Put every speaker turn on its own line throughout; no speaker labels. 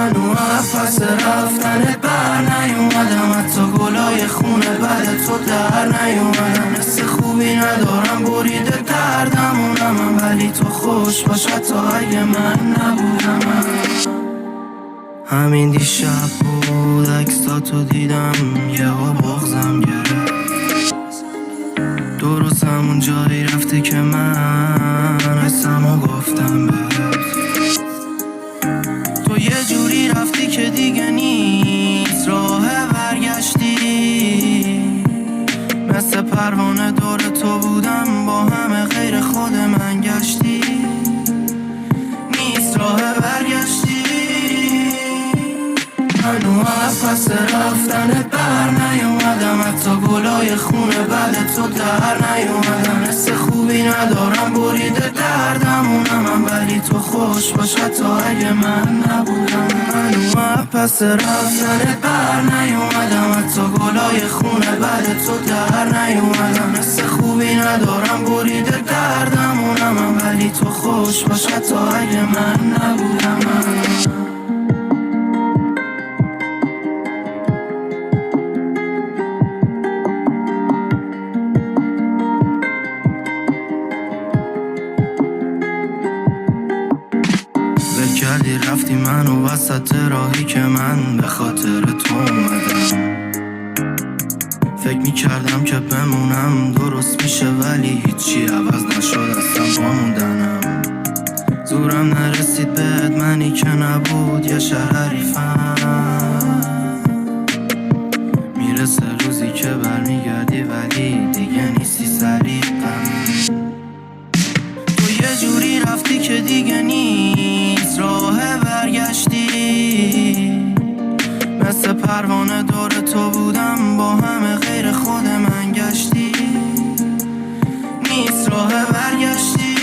هنو پس رفتنت بر نیومدم، حتی گلای خونه بعد تو در نیومدم. حس خوبی ندارم بریده دردمونم، ولی تو خوش باش حتی اگه من نبودم. همین دیشب بود عکساتو دیدم، یهو بغضم گرفت. درست همون جایی رفتی که من حسمو گفتم بهت. تو یه جوری رفتی که دیگه نیست راه برگشتی، مثل پروانه دور تو بودم، با همه غیر خود من گشتی. نیست راه برگشتی، هنو پس رفتنت بر نیومدم، حتی گلای خونه بعد تو در نیومدم. حس خوبی ندارم بریده دردمونم، ولی تو خوش باش حتی اگه من نبودم. هنو پس رفتنت بر نیومدم، حتی گلای خونه بعد تو در نیومدم. حس خوبی ندارم بریده دردمونم، ولی تو خوش باش حتی اگه من نبودم. کردی رفتی منو وسط راهی که من به خاطر تو اومدم. فکر میکردم که بمونم درست میشه، ولی هیچی عوض نشد اصلا با موندنم. زورم نرسید بهت منی که نبود یه حریفم. میرسه روزی که برمیگردی ولی دیگه نیستی سریقم. تو یه جوری رفتی که دیگه نیست راه برگشتی، مثل پروانه دور تو بودم، با همه غیر خود من گشتی. نیست راه برگشتی،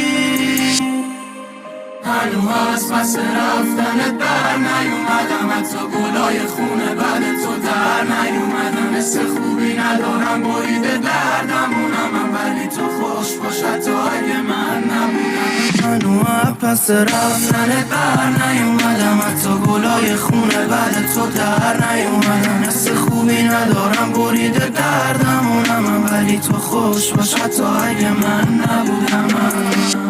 هنو از پس رفتنت بر نیومدم، حتی گلای خونه بعد تو در نیومدم. حس خوبی ندارم بریده دردمونم، ولی تو خوش باش حتی اگه من نبودم. هنو پس رفتنت بر نیومدم، حتی گلای خونه بعد تو در نیومدم. حس خوبی ندارم بریده دردمونم، ولی تو خوش باش حتی اگه من نبودم.